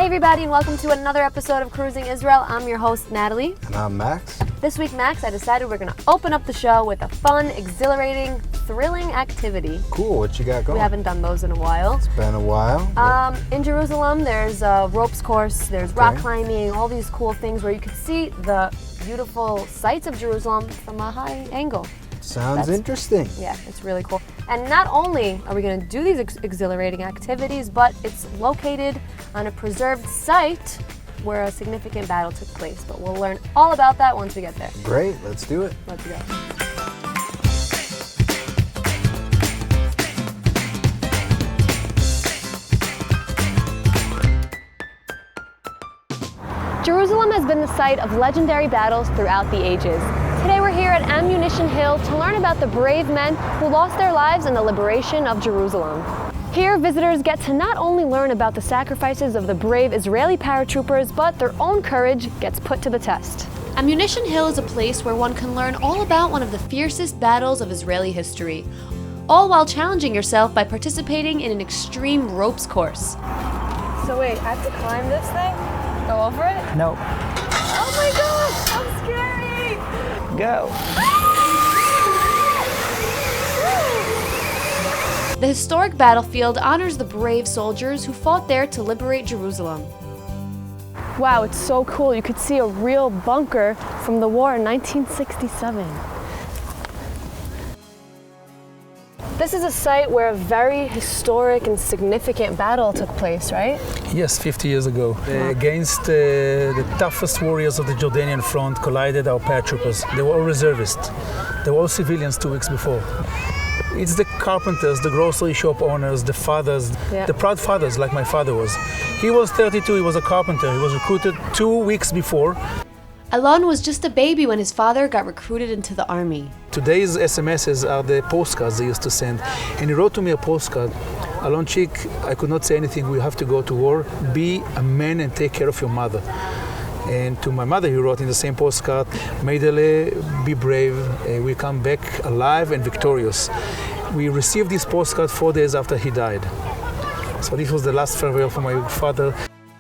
Hey everybody, and welcome to another episode of Cruising Israel. I'm your host, Natalie. And I'm Max. This week, Max, I decided we're going to open up the show with a fun, exhilarating, thrilling activity. Cool, what you got going? We haven't done those in a while. It's been a while. In Jerusalem, there's a ropes course, there's rock climbing, all these cool things where you can see the beautiful sights of Jerusalem from a high angle. Sounds interesting. Yeah, it's really cool. And not only are we going to do these exhilarating activities, but it's located on a preserved site where a significant battle took place. But we'll learn all about that once we get there. Great, let's do it. Let's go. Jerusalem has been the site of legendary battles throughout the ages. Today we're here at Ammunition Hill to learn about the brave men who lost their lives in the liberation of Jerusalem. Here, visitors get to not only learn about the sacrifices of the brave Israeli paratroopers, but their own courage gets put to the test. Ammunition Hill is a place where one can learn all about one of the fiercest battles of Israeli history, all while challenging yourself by participating in an extreme ropes course. So wait, I have to climb this thing? Go over it? No. Oh my gosh, how scary! Go. The historic battlefield honors the brave soldiers who fought there to liberate Jerusalem. Wow, it's so cool. You could see a real bunker from the war in 1967. This is a site where a very historic and significant battle took place, right? Yes, 50 years ago. Against the toughest warriors of the Jordanian front collided our paratroopers. They were all reservists. They were all civilians 2 weeks before. It's the carpenters, the grocery shop owners, the fathers, the proud fathers like my father was. He was 32, he was a carpenter. He was recruited 2 weeks before. Alon was just a baby when his father got recruited into the army. Today's SMSs are the postcards they used to send. And he wrote to me a postcard. Alon Chick, I could not say anything, we have to go to war. Be a man and take care of your mother. And to my mother, he wrote in the same postcard, Meidele, be brave, we come back alive and victorious. We received this postcard 4 days after he died. So this was the last farewell for my father.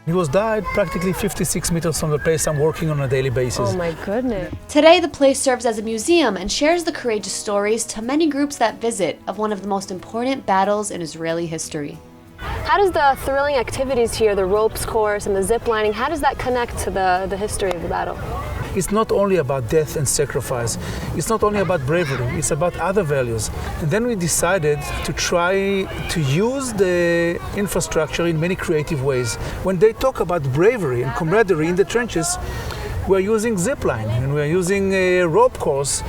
He was died practically 56 meters from the place I'm working on a daily basis. Oh my goodness. Today the place serves as a museum and shares the courageous stories to many groups that visit of one of the most important battles in Israeli history. How does the thrilling activities here, the ropes course and the zip lining, how does that connect to the history of the battle? It's not only about death and sacrifice. It's not only about bravery. It's about other values. And then we decided to try to use the infrastructure in many creative ways. When they talk about bravery and camaraderie in the trenches, we're using zipline and we're using a rope course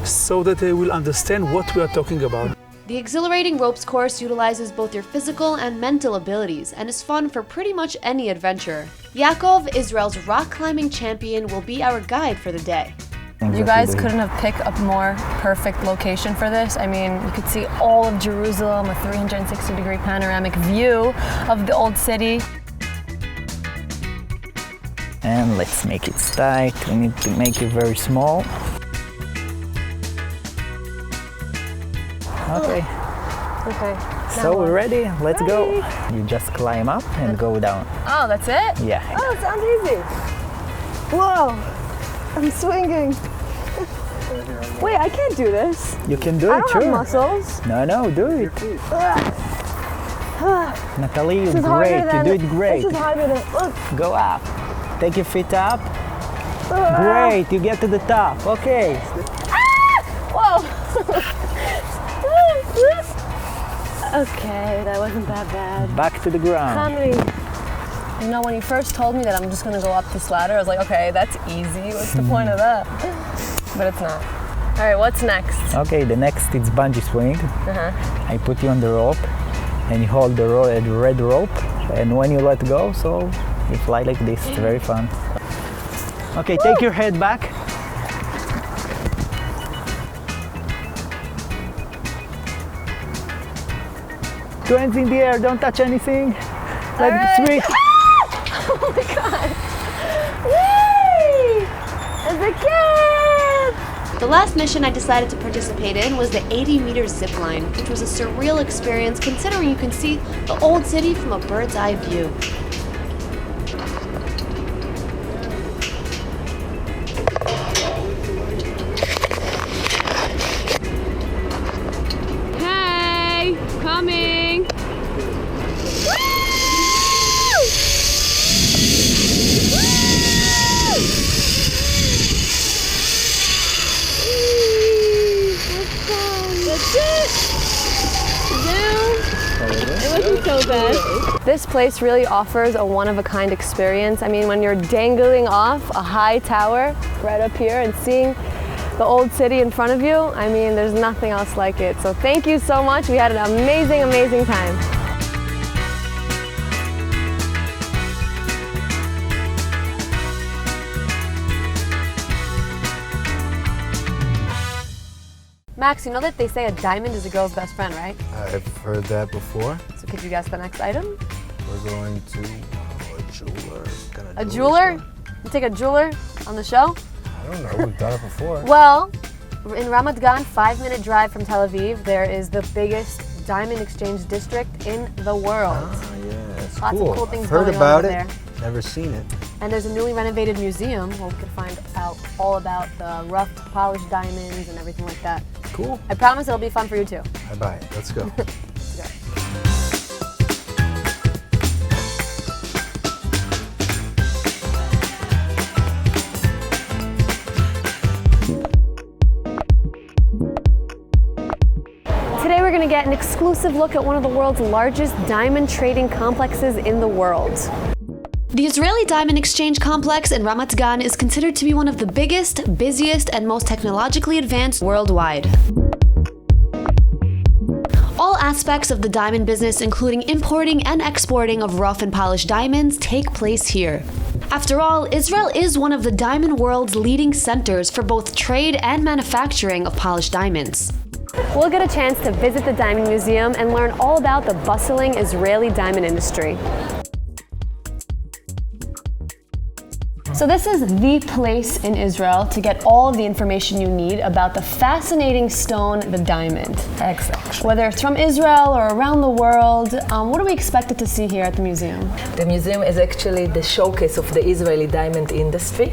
so that they will understand what we are talking about. The exhilarating ropes course utilizes both your physical and mental abilities and is fun for pretty much any adventure. Yaakov, Israel's rock climbing champion, will be our guide for the day. You guys couldn't have picked a more perfect location for this. I mean, you could see all of Jerusalem, a 360-degree panoramic view of the old city. And let's make it tight. We need to make it very small. Okay. Okay. So we're ready. Let's go. You just climb up and go down. Oh, that's it? Yeah. Oh, it sounds easy. Whoa, I'm swinging. Wait, I can't do this. You can do it, I don't sure. have muscles. No, do it. Natalie, you're great. You do it great. This is harder than, look. Go up. Take your feet up. Great, you get to the top. Okay. Whoa. Okay, that wasn't that bad. Back to the ground. Comedy. You know, when you first told me that I'm just gonna go up this ladder, I was like, okay, that's easy. What's the point of that? But it's not. All right, what's next? Okay, the next is bungee swing. I put you on the rope and you hold the red rope, and when you let go, so you fly like this. It's very fun. Okay, take your head back. Two hands in the air, don't touch anything. Let it switch. Oh my god! Yay! As a kid! The last mission I decided to participate in was the 80-meter zip line, which was a surreal experience considering you can see the old city from a bird's eye view. coming. That's it. It wasn't so bad. This place really offers a one-of-a-kind experience. I mean, when you're dangling off a high tower right up here and seeing the old city in front of you, I mean, there's nothing else like it. So thank you so much. We had an amazing, amazing time. Max, you know that they say a diamond is a girl's best friend, right? I've heard that before. So could you guess the next item? We're going to a jeweler. A jeweler? You take a jeweler on the show? I don't know, we've done it before. Well, in Ramat Gan, 5-minute drive from Tel Aviv, there is the biggest diamond exchange district in the world. Oh, yeah, it's Lots cool. of cool things I've heard going about on it, there. never seen it. And there's a newly renovated museum where we can find out all about the rough, polished diamonds and everything like that. Cool. I promise it'll be fun for you too. I buy it. Let's go. Let's go. Today we're going to get an exclusive look at one of the world's largest diamond trading complexes in the world. The Israeli Diamond Exchange Complex in Ramat Gan is considered to be one of the biggest, busiest, and most technologically advanced worldwide. All aspects of the diamond business, including importing and exporting of rough and polished diamonds, take place here. After all, Israel is one of the diamond world's leading centers for both trade and manufacturing of polished diamonds. We'll get a chance to visit the Diamond Museum and learn all about the bustling Israeli diamond industry. So this is the place in Israel to get all of the information you need about the fascinating stone, the diamond. Exactly. Whether it's from Israel or around the world, what are we expected to see here at the museum? The museum is actually the showcase of the Israeli diamond industry,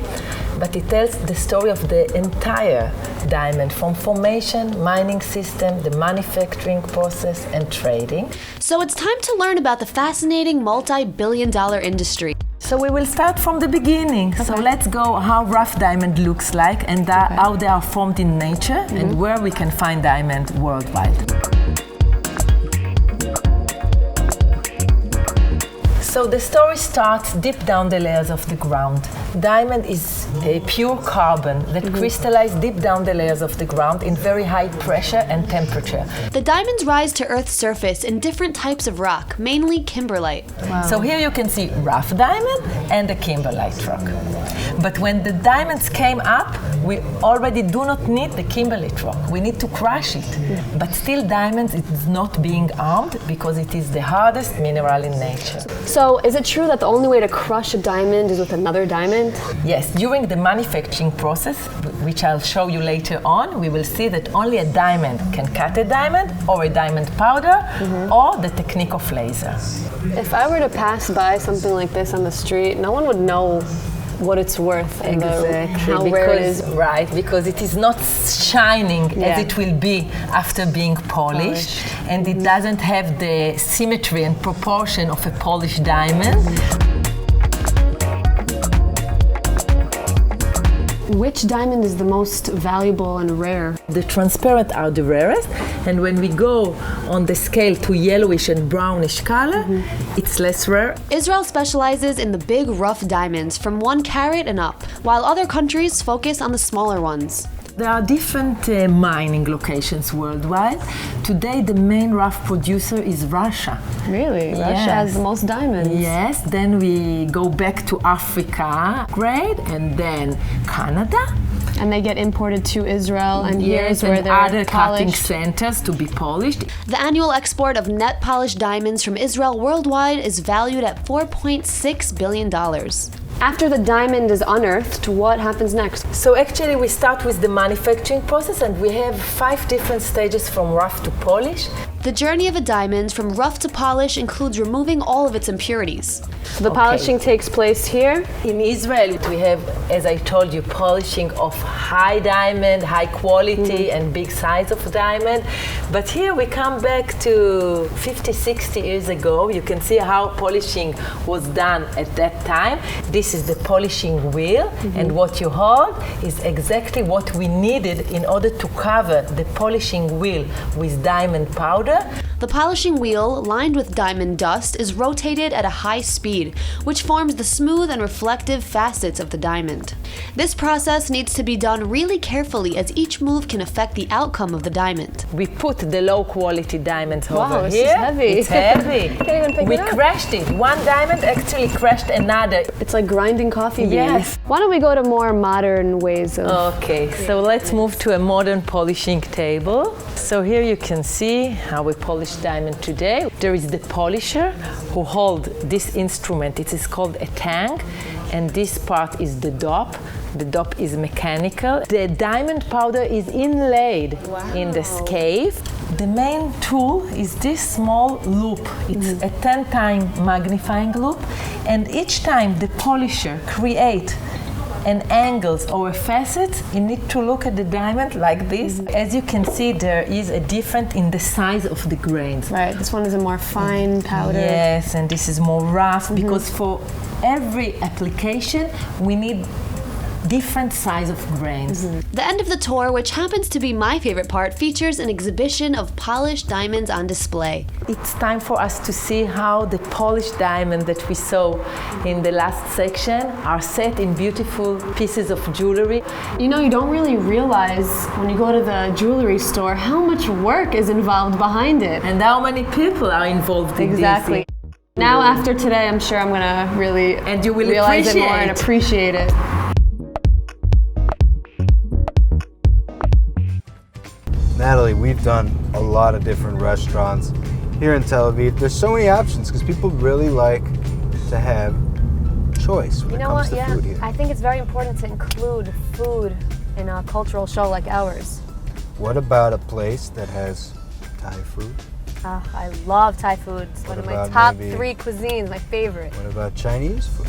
but it tells the story of the entire diamond, from formation, mining system, the manufacturing process, and trading. So it's time to learn about the fascinating multi-billion-dollar industry. So we will start from the beginning. Okay. So let's go how rough diamond looks like and how they are formed in nature and where we can find diamond worldwide. So the story starts deep down the layers of the ground. Diamond is a pure carbon that crystallizes deep down the layers of the ground in very high pressure and temperature. The diamonds rise to Earth's surface in different types of rock, mainly kimberlite. Wow. So here you can see rough diamond and the kimberlite rock. But when the diamonds came up, we already do not need the kimberlite rock. We need to crush it. But still diamonds is not being harmed because it is the hardest mineral in nature. So is it true that the only way to crush a diamond is with another diamond? Yes, during the manufacturing process, which I'll show you later on, we will see that only a diamond can cut a diamond or a diamond powder or the technique of laser. If I were to pass by something like this on the street, no one would know what it's worth and how rare it is. Right, because it is not shining as it will be after being polished. And it doesn't have the symmetry and proportion of a polished diamond. Which diamond is the most valuable and rare? The transparent are the rarest, and when we go on the scale to yellowish and brownish color, it's less rare. Israel specializes in the big rough diamonds from 1 carat and up, while other countries focus on the smaller ones. There are different mining locations worldwide. Today the main rough producer is Russia. Really? Yes. Russia has the most diamonds. Yes, then we go back to Africa, great, and then Canada. And they get imported to Israel, and here's where they're other cutting polished. centers to be polished. The annual export of net polished diamonds from Israel worldwide is valued at $4.6 billion. After the diamond is unearthed, what happens next? So actually we start with the manufacturing process, and we have 5 different stages from rough to polish. The journey of a diamond from rough to polish includes removing all of its impurities. The polishing takes place here. In Israel, we have, as I told you, polishing of high diamond, high quality and big size of diamond. But here we come back to 50, 60 years ago. You can see how polishing was done at that time. This is the polishing wheel, and what you hold is exactly what we needed in order to cover the polishing wheel with diamond powder. The polishing wheel, lined with diamond dust, is rotated at a high speed, which forms the smooth and reflective facets of the diamond. This process needs to be done really carefully, as each move can affect the outcome of the diamond. We put the low quality diamonds Wow, over this here. is heavy. It's heavy. Can't even pick We it up. crushed it. One diamond actually crushed another. It's like grinding coffee beans. Yes. Why don't we go to more modern ways of... Okay, so let's move to a modern polishing table. So here you can see how we polish diamond today. There is the polisher who holds this instrument. It is called a tang, and this part is the dop. The dop is mechanical. The diamond powder is inlaid in the scale. The main tool is this small loop. It's a 10-time magnifying loop, and each time the polisher creates an angles or a facet, you need to look at the diamond like this. As you can see, there is a difference in the size of the grains. Right, this one is a more fine powder. Yes, and this is more rough because for every application we need different size of grains. The end of the tour, which happens to be my favorite part, features an exhibition of polished diamonds on display. It's time for us to see how the polished diamond that we saw in the last section are set in beautiful pieces of jewelry. You know, you don't really realize when you go to the jewelry store how much work is involved behind it. And how many people are involved in Exactly. this. Now after today, I'm sure I'm gonna really And you will realize it more appreciate. and appreciate it. Natalie, we've done a lot of different restaurants here in Tel Aviv. There's so many options because people really like to have choice when it comes to food here. I think it's very important to include food in a cultural show like ours. What about a place that has Thai food? I love Thai food. It's one of my about top maybe- 3 cuisines, my favorite. What about Chinese food?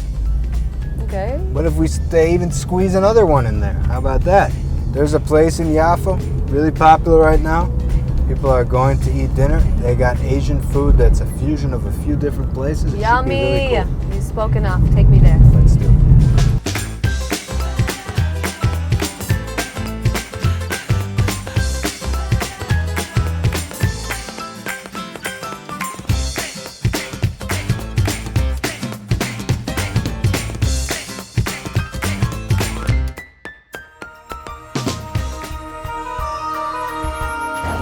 Okay. What if they even squeeze another one in there? How about that? There's a place in Jaffa, really popular right now. People are going to eat dinner. They got Asian food that's a fusion of a few different places. It should be really Yummy! cool. You spoke enough. Take me there. Let's do it.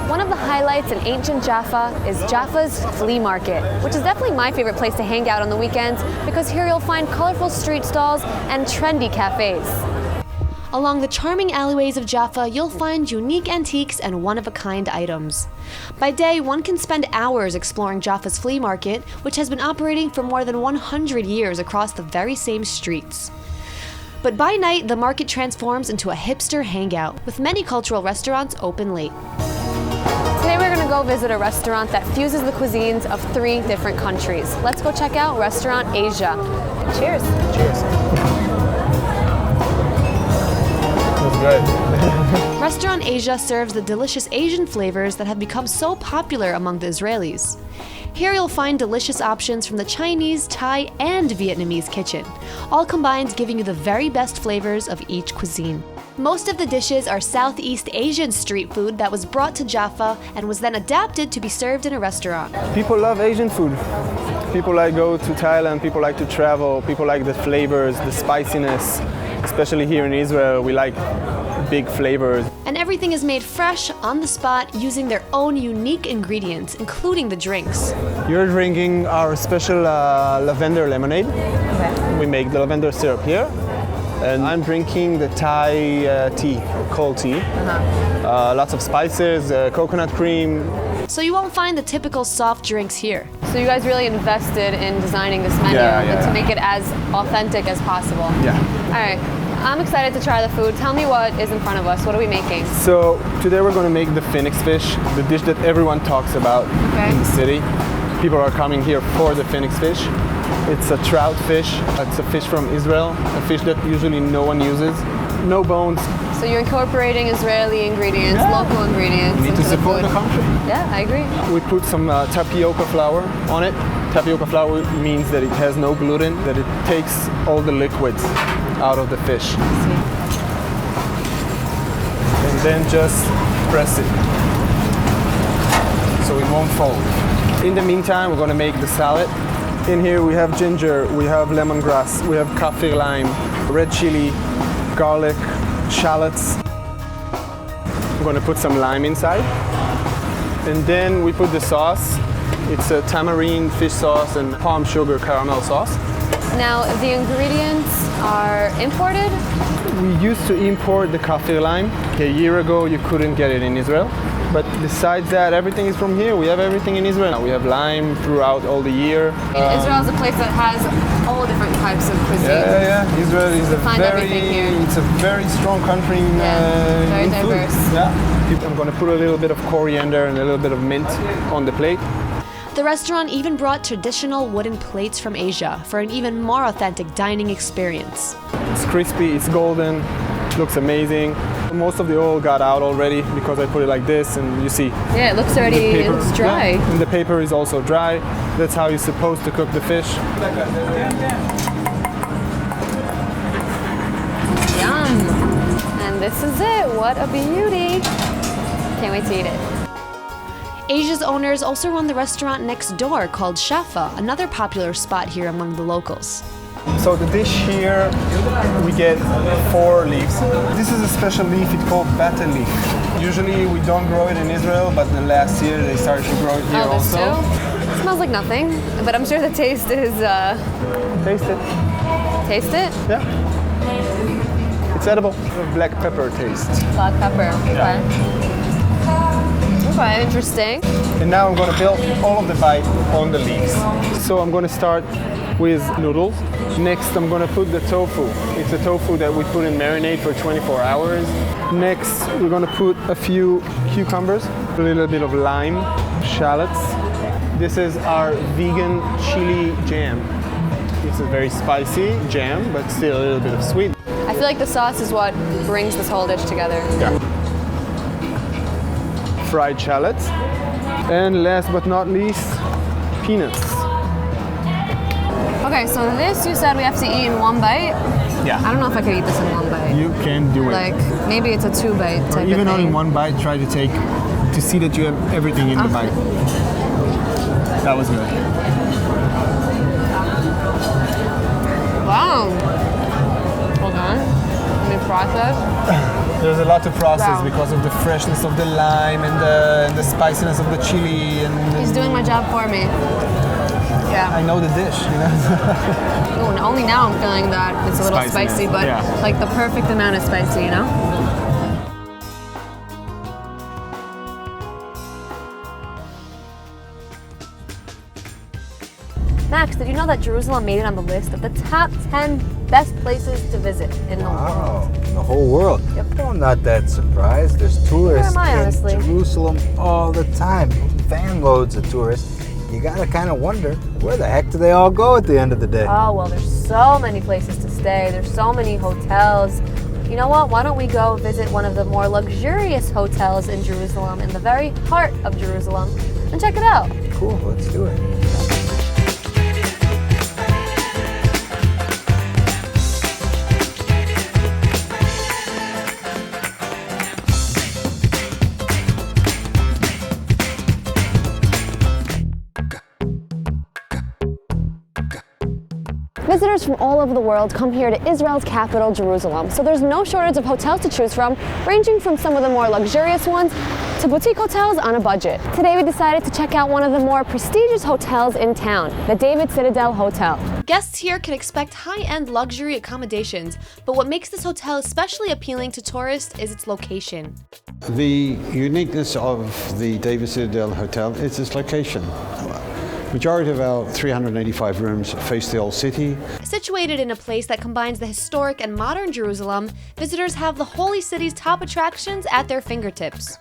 One of the highlights in ancient Jaffa is Jaffa's flea market, which is definitely my favorite place to hang out on the weekends because here you'll find colorful street stalls and trendy cafes. Along the charming alleyways of Jaffa, you'll find unique antiques and one-of-a-kind items. By day, one can spend hours exploring Jaffa's flea market, which has been operating for more than 100 years across the very same streets. But by night, the market transforms into a hipster hangout, with many cultural restaurants open late. Today we're going to go visit a restaurant that fuses the cuisines of 3 different countries. Let's go check out Restaurant Asia. Cheers. Cheers. Good. Restaurant Asia serves the delicious Asian flavors that have become so popular among the Israelis. Here you'll find delicious options from the Chinese, Thai, and Vietnamese kitchen, all combined giving you the very best flavors of each cuisine. Most of the dishes are Southeast Asian street food that was brought to Jaffa and was then adapted to be served in a restaurant. People love Asian food. People like go to Thailand, people like to travel, people like the flavors, the spiciness. Especially here in Israel, we like big flavors. And everything is made fresh, on the spot, using their own unique ingredients, including the drinks. You're drinking our special lavender lemonade. Okay. We make the lavender syrup here. And I'm drinking the Thai tea, cold tea. Lots of spices, coconut cream. So you won't find the typical soft drinks here. So you guys really invested in designing this menu Yeah. to make it as authentic as possible. Yeah. All right, I'm excited to try the food. Tell me what is in front of us. What are we making? So today we're going to make the phoenix fish, the dish that everyone talks about in the city. People are coming here for the phoenix fish. It's a trout fish. It's a fish from Israel, a fish that usually no one uses. No bones. So you're incorporating Israeli ingredients, local ingredients. We need to support the country. Yeah, I agree. We put some tapioca flour on it. Tapioca flour means that it has no gluten, that it takes all the liquids out of the fish. And then just press it so it won't fold. In the meantime, we're going to make the salad. In here we have ginger, we have lemongrass, we have kaffir lime, red chili, garlic, shallots. I'm going to put some lime inside. And then we put the sauce. It's a tamarind fish sauce and palm sugar caramel sauce. Now, the ingredients are imported? We used to import the kaffir lime. A year ago, you couldn't get it in Israel. But besides that, everything is from here. We have everything in Israel. We have lime throughout all the year. Israel is a place that has all different types of cuisine. Yeah. Israel is It's a very strong country in, very in diverse. food. Yeah. I'm going to put a little bit of coriander and a little bit of mint on the plate. The restaurant even brought traditional wooden plates from Asia for an even more authentic dining experience. It's crispy, it's golden, looks amazing. Most of the oil got out already because I put it like this, and you see. Yeah, it looks already it looks dry. Yeah, and the paper is also dry. That's how you're supposed to cook the fish. Yum! And this is it. What a beauty! Can't wait to eat it. Asia's owners also run the restaurant next door called Jaffa, another popular spot here among the locals. So the dish here, we get 4 leaves. This is a special leaf, it's called batter leaf. Usually we don't grow it in Israel, but the last year they started to grow it here also. It smells like nothing, but I'm sure the taste is... Taste it. Taste it? Yeah. It's edible. Black pepper taste. Black pepper, okay. Yeah. Okay, interesting. And now I'm going to build all of the bite on the leaves. So I'm going to start with noodles. Next, I'm going to put the tofu. It's a tofu that we put in marinade for 24 hours. Next, we're going to put a few cucumbers, a little bit of lime, shallots. This is our vegan chili jam. It's a very spicy jam, but still a little bit of sweet. I feel like the sauce is what brings this whole dish together. Yeah. Fried shallots. And last but not least, peanuts. Okay, so this you said we have to eat in one bite. Yeah. I don't know if I could eat this in one bite. You can do it. Like, maybe it's a 2-bite type Or even of thing. only one bite, try to see that you have everything in the bite. That was good. Wow. Hold on. Let me process. There's a lot to process Wow. because of the freshness of the lime and the spiciness of the chili. And He's doing my job for me. Yeah. I know the dish, you know. Oh, and only now I'm feeling that it's a little Spiciness, spicy, but yeah. like the perfect amount of spicy, you know? Max, did you know that Jerusalem made it on the list of the top 10 best places to visit in the Wow, world? in the whole world. Yep. Well, I'm not that surprised. There's tourists Where am I, in honestly? Jerusalem all the time. Van loads of tourists. You gotta kind of wonder, where the heck do they all go at the end of the day? Oh, well, there's so many places to stay. There's so many hotels. You know what? Why don't we go visit one of the more luxurious hotels in Jerusalem, in the very heart of Jerusalem, and check it out? Cool, let's do it. Visitors from all over the world come here to Israel's capital, Jerusalem, so there's no shortage of hotels to choose from, ranging from some of the more luxurious ones to boutique hotels on a budget. Today we decided to check out one of the more prestigious hotels in town, the David Citadel Hotel. Guests here can expect high-end luxury accommodations, but what makes this hotel especially appealing to tourists is its location. The uniqueness of the David Citadel Hotel is its location. Majority of our 385 rooms face the old city. Situated in a place that combines the historic and modern Jerusalem, visitors have the Holy City's top attractions at their fingertips.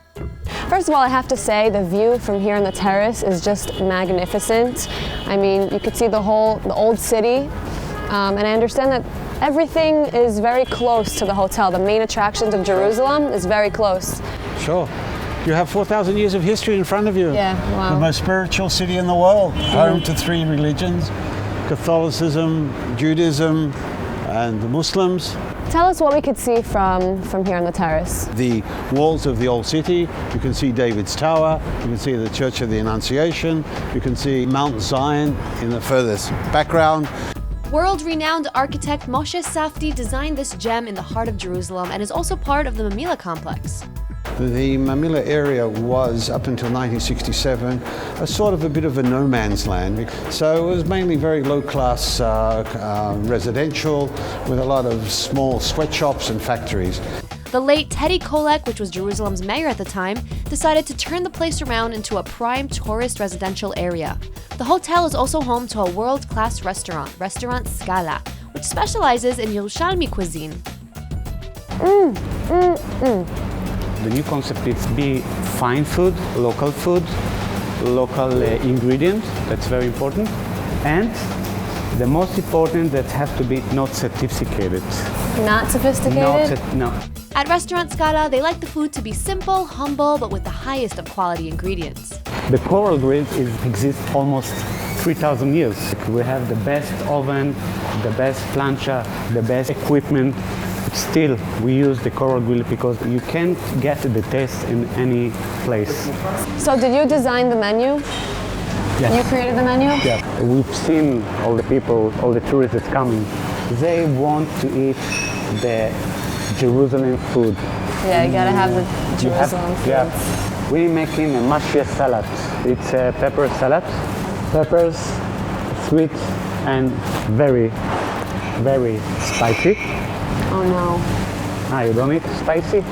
First of all, I have to say the view from here on the terrace is just magnificent. I mean, you could see the old city, and I understand that everything is very close to the hotel. The main attractions of Jerusalem is very close. Sure. You have 4,000 years of history in front of you. Yeah, wow. The most spiritual city in the world, home to 3 religions, Catholicism, Judaism, and the Muslims. Tell us what we could see from here on the terrace. The walls of the old city, you can see David's Tower, you can see the Church of the Annunciation, you can see Mount Zion in the furthest background. World-renowned architect Moshe Safdie designed this gem in the heart of Jerusalem and is also part of the Mamila complex. The Mamila area was, up until 1967, a sort of a bit of a no man's land. So it was mainly very low-class residential with a lot of small sweatshops and factories. The late Teddy Kollek, which was Jerusalem's mayor at the time, decided to turn the place around into a prime tourist residential area. The hotel is also home to a world-class restaurant, Restaurant Scala, which specializes in Yerushalmi cuisine. The new concept is be fine food, local ingredients, that's very important. And the most important, that has to be not sophisticated. Not sophisticated? No. At Restaurant Scala, they like the food to be simple, humble, but with the highest of quality ingredients. The coral grill exists almost 3,000 years. We have the best oven, the best plancha, the best equipment. Still, we use the coral grill because you can't get the taste in any place. So did you design the menu? Yes. You created the menu? Yeah. We've seen all the people, all the tourists that's coming. They want to eat the Jerusalem food. Yeah, you gotta have the Jerusalem food. Yeah. We're making a mashia salad. It's a pepper salad. Peppers, sweet, and very, very spicy. Oh no. You don't eat spicy?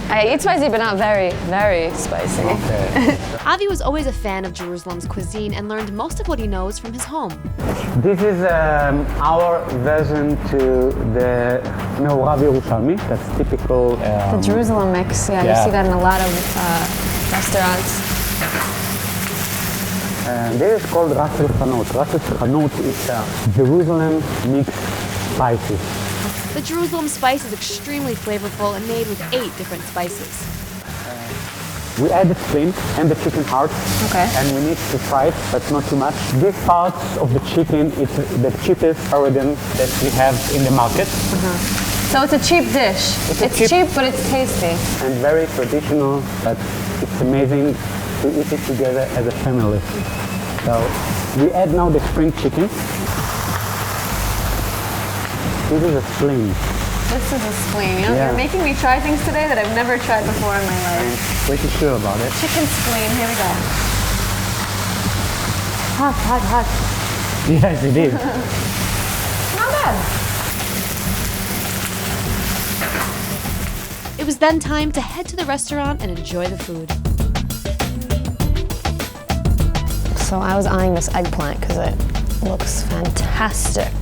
I eat spicy, but not very, very spicy. Okay. Avi was always a fan of Jerusalem's cuisine and learned most of what he knows from his home. This is our version to the Me'orav Yerushalmi. That's typical. The Jerusalem mix, yeah, you see that in a lot of restaurants. This is called Ras El Chanot. Ras El Chanot is Jerusalem mixed spices. The Jerusalem spice is extremely flavorful and made with 8 different spices. We add the spleen and the chicken heart. Okay. And we need to fry it, but not too much. This part of the chicken is the cheapest organ that we have in the market. So it's a cheap dish. It's cheap, but it's tasty. And very traditional, but it's amazing to eat it together as a family. So we add now the spring chicken. This is a spleen. This is a spleen. You're making me try things today that I've never tried before in my life. I'm pretty sure about it. Chicken spleen, here we go. Hot, hot, hot. Yes, it is. Not bad. It was then time to head to the restaurant and enjoy the food. So I was eyeing this eggplant because it looks fantastic.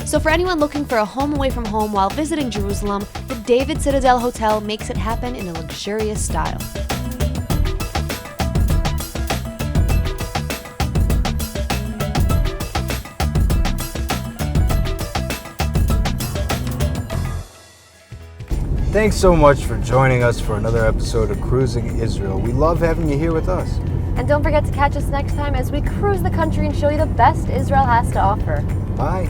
So for anyone looking for a home away from home while visiting Jerusalem, the David Citadel Hotel makes it happen in a luxurious style. Thanks so much for joining us for another episode of Cruising Israel. We love having you here with us. And don't forget to catch us next time as we cruise the country and show you the best Israel has to offer. Bye.